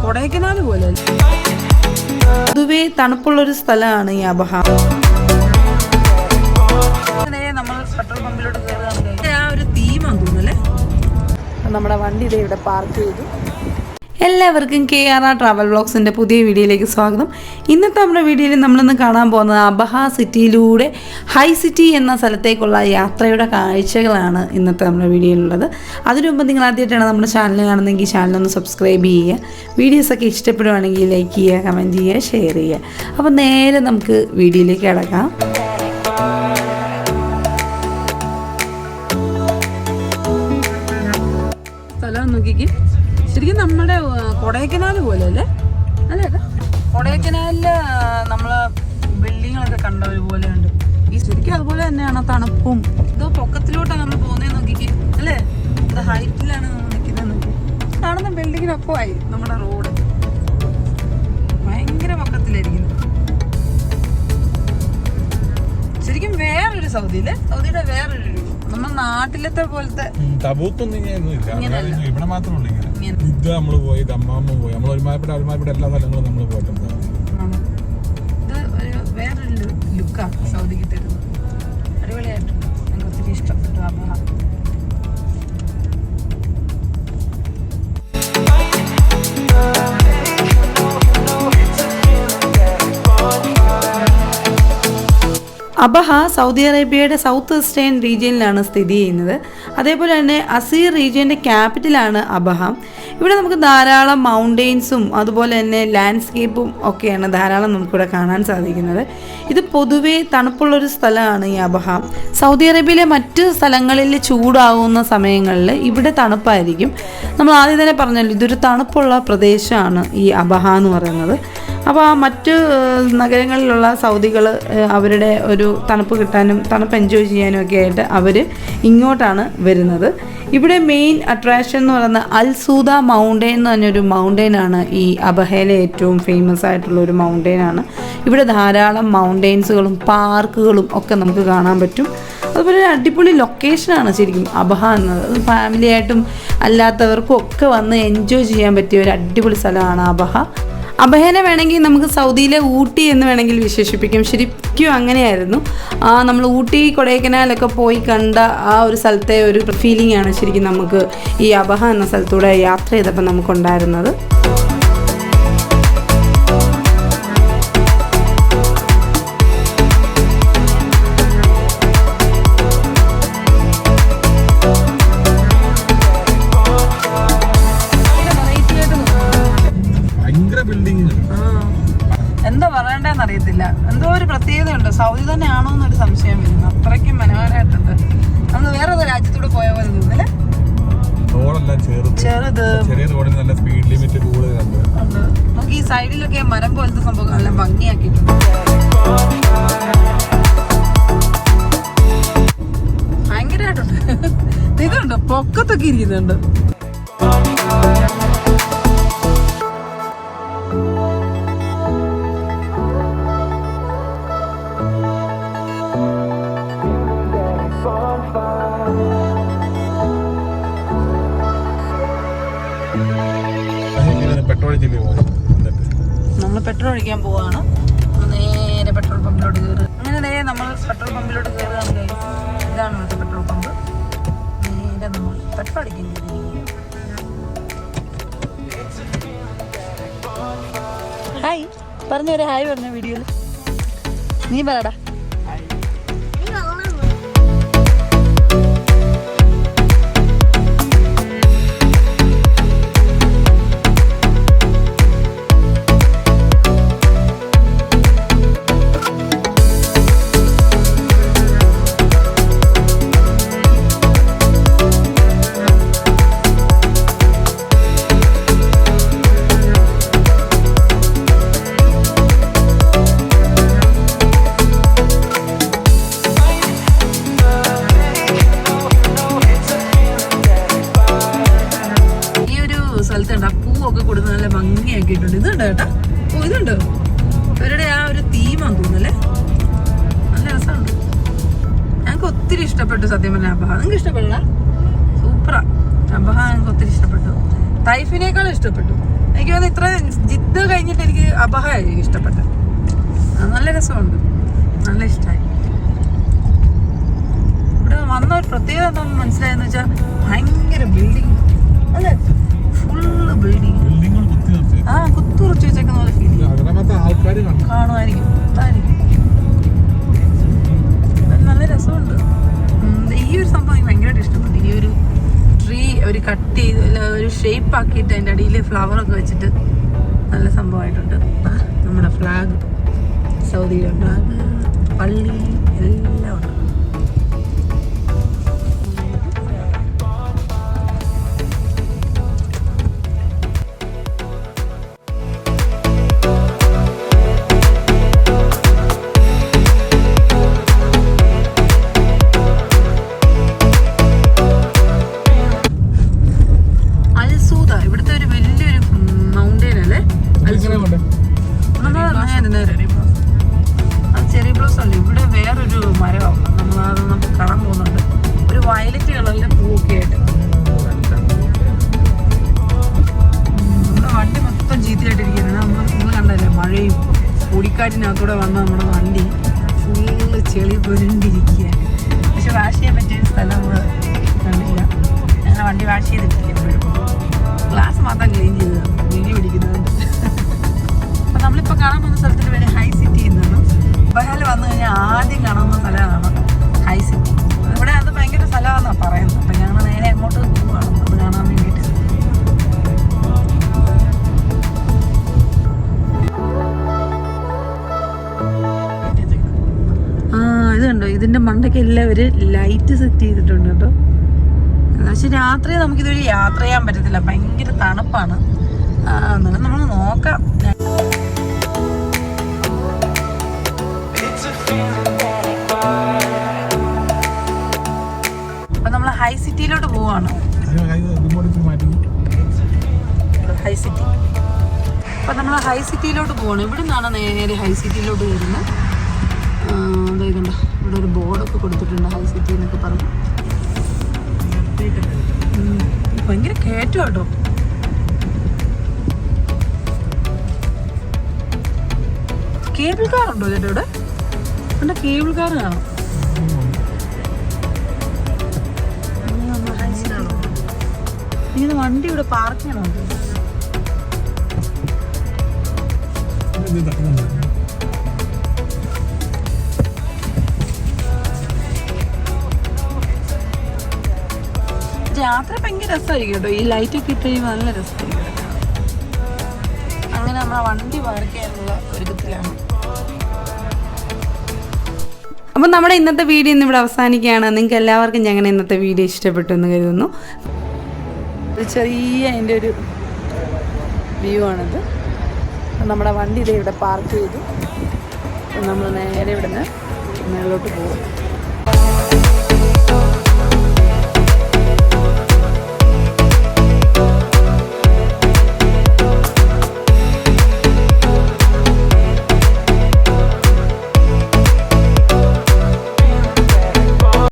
കൊടൈക്കനാൽ പോലെ പൊതുവേ തണുപ്പുള്ളൊരു സ്ഥലമാണ് ഈ അബഹ. നമ്മൾ പെട്രോൾ പമ്പിലോട്ട് കയറുകയാണെങ്കിൽ ആ ഒരു തീമാന്ന് തോന്നുന്നല്ലേ. നമ്മുടെ വണ്ടി ഇവിടെ പാർക്ക് ചെയ്തു. എല്ലാവർക്കും KRR ട്രാവൽ വ്ളോഗ്സിൻ്റെ പുതിയ വീഡിയോയിലേക്ക് സ്വാഗതം. ഇന്നത്തെ നമ്മുടെ വീഡിയോയിൽ നമ്മളിന്ന് കാണാൻ പോകുന്നത് അബഹ സിറ്റിയിലൂടെ ഹൈ സിറ്റി എന്ന സ്ഥലത്തേക്കുള്ള യാത്രയുടെ കാഴ്ചകളാണ് ഇന്നത്തെ നമ്മുടെ വീഡിയോയിലുള്ളത്. അതിനു മുമ്പ് നിങ്ങൾ ആദ്യമായിട്ടാണ് നമ്മുടെ ചാനൽ കാണുന്നതെങ്കിൽ ചാനലൊന്ന് സബ്സ്ക്രൈബ് ചെയ്യുക. വീഡിയോസൊക്കെ ഇഷ്ടപ്പെടുവാണെങ്കിൽ ലൈക്ക് ചെയ്യുക, കമൻറ്റ് ചെയ്യുക, ഷെയർ ചെയ്യുക. അപ്പോൾ നേരെ നമുക്ക് വീഡിയോയിലേക്ക് കിടക്കാം. സ്ഥലം നോക്കിക്ക്, ശരിക്കും നമ്മുടെ കൊടൈക്കനാൽ പോലെ അല്ലേ അല്ലേ? കൊടൈക്കനാലില് നമ്മള് ബിൽഡിങ്ങുകളൊക്കെ കണ്ട ഒരുപോലെ ഉണ്ട്. ഈ ശരിക്കും അതുപോലെ തന്നെയാണ് തണുപ്പും. ഇത് പൊക്കത്തിലോട്ടാണ് നമ്മൾ പോകുന്നത് നോക്കിക്ക് അല്ലേ? ഇത് ഹൈറ്റിലാണ് നമ്മൾ നിൽക്കുന്നത് നോക്കി. കാണുന്ന ബിൽഡിങ്ങിനൊപ്പമായി നമ്മുടെ റോഡ് ഭയങ്കര പൊക്കത്തിലായിരിക്കുന്നു. ശരിക്കും വേറൊരു സൗദി അല്ലേ? സൗദിയുടെ വേറൊരു രൂപം. നമ്മുടെ നാട്ടിലത്തെ പോലത്തെ ഇവിടെ മാത്രമല്ല ഇത് നമ്മള് പോയി ദമ്മാമ പോയി നമ്മൾ ഒരുമാതിരിപ്പെട്ട എല്ലാ സ്ഥലങ്ങളും നമ്മൾ പോയിട്ടുണ്ട്. ഇത് ഒരു വേറൊരു ലുക്കാണ് സൗദിക്ക് തരുന്നത്. അടിപൊളിയായിട്ടുണ്ട്. എനിക്ക് ഒത്തിരി ഇഷ്ടപ്പെട്ടു അബഹ. അബഹ സൗദി അറേബ്യയുടെ സൗത്ത് വെസ്റ്റേൺ റീജിയനിലാണ് സ്ഥിതി ചെയ്യുന്നത്. അതേപോലെ തന്നെ അസീർ റീജിയൻ്റെ ക്യാപിറ്റലാണ് അബഹ. ഇവിടെ നമുക്ക് ധാരാളം മൗണ്ടെയ്ൻസും അതുപോലെ തന്നെ ലാൻഡ്സ്കേപ്പും ഒക്കെയാണ് ധാരാളം നമുക്കിവിടെ കാണാൻ സാധിക്കുന്നത്. ഇത് പൊതുവേ തണുപ്പുള്ളൊരു സ്ഥലമാണ് ഈ അബഹ. സൗദി അറേബ്യയിലെ മറ്റ് സ്ഥലങ്ങളിൽ ചൂടാകുന്ന സമയങ്ങളിൽ ഇവിടെ തണുപ്പായിരിക്കും. നമ്മൾ ആദ്യം തന്നെ പറഞ്ഞല്ലോ, ഇതൊരു തണുപ്പുള്ള പ്രദേശമാണ് ഈ അബഹ എന്ന് പറയുന്നത്. അപ്പോൾ ആ മറ്റ് നഗരങ്ങളിലുള്ള സൗദികൾ അവരുടെ ഒരു തണുപ്പ് കിട്ടാനും തണുപ്പ് എൻജോയ് ചെയ്യാനും ഒക്കെ ആയിട്ട് അവർ ഇങ്ങോട്ടാണ് വരുന്നത്. ഇവിടെ മെയിൻ അട്രാക്ഷൻ എന്ന് പറയുന്നത് അൽ സൂദ മൗണ്ടെയിൻ എന്ന് പറഞ്ഞൊരു മൗണ്ടെയിനാണ്. ഈ അബഹയിലെ ഏറ്റവും ഫേമസ് ആയിട്ടുള്ള ഒരു മൗണ്ടെയിനാണ്. ഇവിടെ ധാരാളം മൗണ്ടെയിൻസുകളും പാർക്കുകളും ഒക്കെ നമുക്ക് കാണാൻ പറ്റും. അതുപോലെ ഒരു അടിപൊളി ലൊക്കേഷനാണ് ശരിക്കും അബഹ എന്നത്. ഫാമിലി ആയിട്ടും അല്ലാത്തവർക്കും ഒക്കെ വന്ന് എൻജോയ് ചെയ്യാൻ പറ്റിയ ഒരു അടിപൊളി സ്ഥലമാണ് അബഹ. അബഹനെ വേണമെങ്കിൽ നമുക്ക് സൗദിയിലെ ഊട്ടി എന്ന് വേണമെങ്കിൽ വിശേഷിപ്പിക്കും. ശരിക്കും അങ്ങനെയായിരുന്നു. നമ്മൾ ഊട്ടി കൊടൈക്കനാലൊക്കെ പോയി കണ്ട ആ ഒരു സ്ഥലത്തെ ഒരു ഫീലിംഗ് ആണ് ശരിക്കും നമുക്ക് ഈ അബഹ എന്ന സ്ഥലത്തൂടെ യാത്ര ചെയ്തപ്പോൾ നമുക്കുണ്ടായിരുന്നത്. എന്താ പറയണ്ടെന്ന് അറിയത്തില്ല. എന്തോ ഒരു പ്രത്യേകതയുണ്ട്. സൗദി തന്നെയാണോ എന്നൊരു സംശയം വരുന്നു. അത്രയ്ക്കും മനോഹരമായിട്ടുണ്ട്. നമ്മൾ വേറെ ഏതോ രാജ്യത്തൂടെ പോയ പോലെ തോന്നില്ലേ? ചെറുത് നമുക്ക് ഈ സൈഡിലൊക്കെ മരം പോലത്തെ സംഭവം നല്ല ഭംഗിയാക്കിയിട്ടുണ്ട്. ഭയങ്കരമായിട്ടുണ്ട്. ഇതുണ്ട് പൊക്കത്തൊക്കെ ഇരിക്കുന്നുണ്ട്. നമ്മൾ പെട്രോൾ ഒഴിക്കാൻ പോവാണ്. നേരെ പെട്രോൾ പമ്പിലോട്ട് കയറുക. അങ്ങനെ നമ്മൾ പെട്രോൾ പമ്പിലോട്ട് കയറുകയാണെങ്കിൽ ഇതാണ് ഇവിടുത്തെ പെട്രോൾ പമ്പ്. നേരെ നമ്മൾ പെട്രോൾ അടിക്കാൻ കയറി. ഹായ് പറഞ്ഞൊരു ഹായ് പറഞ്ഞ വീഡിയോയിൽ നീ പറയടാ. പൂവൊക്കെ കൊടുത്ത് നല്ല ഭംഗിയാക്കിയിട്ടുണ്ട്. ഇതുണ്ട് കേട്ടാ. ഓ ഇതുണ്ട് ഇവരുടെ ആ ഒരു തീമാന്ന് തോന്നുന്നല്ലേ. നല്ല രസമുണ്ട്. ഞങ്ങൾക്ക് ഒത്തിരി ഇഷ്ടപ്പെട്ടു സത്യം പറഞ്ഞ അബഹ. നിങ്ങൾക്ക് ഇഷ്ടപ്പെടില്ല? സൂപ്പറാ അബഹ. ഞങ്ങൾക്ക് ഒത്തിരി ഇഷ്ടപ്പെട്ടു. തൈഫിനേക്കാളും ഇഷ്ടപ്പെട്ടു. എനിക്ക് തോന്നുന്നു ഇത്ര ജിദ്ദ് കഴിഞ്ഞിട്ട് എനിക്ക് അബഹ എനിക്ക് ഇഷ്ടപ്പെട്ടത്. നല്ല രസമുണ്ട്, നല്ല ഇഷ്ടമായി. ഇവിടെ വന്ന ഒരു പ്രത്യേകത എന്താണെന്ന് മനസ്സിലായെന്ന് വെച്ചാൽ ഭയങ്കര ബിൽഡിങ് അല്ലേ, ഫുള്ള് ബിൽഡിങ്. കുത്തുറച്ച് വെച്ചേക്കുന്ന പോലെ ഫീൽ കാണുമായിരിക്കും. അതായിരിക്കും നല്ല രസമുണ്ട്. ഈ ഒരു സംഭവം എനിക്ക് ഭയങ്കരമായിട്ട് ഇഷ്ടപ്പെട്ടു. ഈ ഒരു ട്രീ ഒരു കട്ട് ചെയ്ത് ഒരു ഷേപ്പ് ആക്കിയിട്ട് അതിൻ്റെ അടിയിൽ ഫ്ലവറൊക്കെ വെച്ചിട്ട് നല്ല സംഭവമായിട്ടുണ്ട്. നമ്മുടെ ഫ്ലാഗ്, സൗദിയിലെ ഫ്ലാഗ്, പള്ളി എല്ലാം ഉണ്ട്. ഇവിടുത്തെ ഒരു വലിയൊരു മൗണ്ടെയിൻ അല്ലേ, അത് ചെറിയ ബ്ലോസം അല്ലേ. ഇവിടെ വേറൊരു മരമാണ്, നമ്മളത് നമുക്ക് കാണാൻ പോകുന്നുണ്ട്. ഒരു വയലറ്റ് കളറിലെ പൂവൊക്കെ ആയിട്ട്. നമ്മുടെ വണ്ടി മൊത്തം ചീത്തയായിട്ടിരിക്കുന്നത് നമ്മൾ കണ്ടല്ലേ, മഴയും പൊടിക്കാറ്റിനകത്തൂടെ വന്ന നമ്മുടെ വണ്ടി ഫുള്ള് ചെളി പുരണ്ടിരിക്കുക. പക്ഷെ വാഷ് ചെയ്യാൻ പറ്റിയ സ്ഥലം നമ്മൾ കണ്ടില്ല. ഞങ്ങൾ വണ്ടി വാഷ് ചെയ്തിട്ടില്ല. ഗ്ലാസ് മാത്രം ക്ലീൻ ചെയ്ത് വീഡിയോ പിടിക്കുന്നുണ്ട്. അപ്പം നമ്മളിപ്പോൾ കാണാൻ പോകുന്ന സ്ഥലത്തിൻ്റെ പേര് ഹൈ സിറ്റി എന്നാണ്. ബഹാൽ വന്നു കഴിഞ്ഞാൽ ആദ്യം കാണുന്ന സ്ഥലമാണ് ഹൈ സിറ്റി. ഇവിടെ അത് ഭയങ്കര സ്ഥലമാണെന്നാണ് പറയുന്നത്. അപ്പം ഞങ്ങൾ നേരെ അങ്ങോട്ട് പോവുകയാണ് അത് കാണാൻ വേണ്ടിയിട്ട്. ഇത് കണ്ടോ, ഇതിൻ്റെ മണ്ടയ്ക്ക് എല്ലാവരും ലൈറ്റ് സെറ്റ് ചെയ്തിട്ടുണ്ട് കേട്ടോ. പക്ഷെ രാത്രി നമുക്കിതൊരു യാത്ര ചെയ്യാൻ പറ്റത്തില്ല, ഭയങ്കര തണുപ്പാണ്. എന്നാലും നമ്മൾ നോക്കാം. അപ്പൊ നമ്മൾ ഹൈ സിറ്റിയിലോട്ട് പോവാണ്. High city. അപ്പൊ നമ്മൾ ഹൈ സിറ്റിയിലോട്ട് പോവാണ്. ഇവിടെ നിന്നാണ് നേരെ ഹൈ സിറ്റിയിലോട്ട് വരുന്നത്. അതായത് കണ്ടോ, ഇവിടെ ഒരു ബോർഡൊക്കെ കൊടുത്തിട്ടുണ്ട് ഹൈ സിറ്റി എന്നൊക്കെ പറഞ്ഞു. ഭയങ്കര കയറ്റം കേട്ടോ. കേബിൾ കാർ ഉണ്ടോ ചേട്ടാ ഇവിടെ? ഇവിടെ കേബിൾ കാർ കാണാം. ഇങ്ങനെ വണ്ടി ഇവിടെ പാർക്ക് ചെയ്യണോ? യാത്ര ഭയങ്കര രസമായിരിക്കും കേട്ടോ. ഈ ലൈറ്റൊക്കെ ഇട്ട് കഴിയുമ്പോൾ നല്ല രസമായിരിക്കും. അങ്ങനെ നമ്മളെ വണ്ടി പാർക്ക് ചെയ്യാനുള്ള ഒരുക്കത്തിലാണ്. അപ്പം നമ്മുടെ ഇന്നത്തെ വീഡിയോ ഇന്ന് ഇവിടെ അവസാനിക്കുകയാണ്. നിങ്ങൾക്ക് എല്ലാവർക്കും ഞങ്ങളുടെ ഇന്നത്തെ വീഡിയോ ഇഷ്ടപ്പെട്ടു എന്ന് കരുതുന്നു. ഒരു ചെറിയ അതിൻ്റെ ഒരു വ്യൂ ആണിത്. നമ്മുടെ വണ്ടി ഇതേ ഇവിടെ പാർക്ക് ചെയ്തു. നമ്മൾ നേരെ ഇവിടുന്ന് മേളിലോട്ട് പോകും.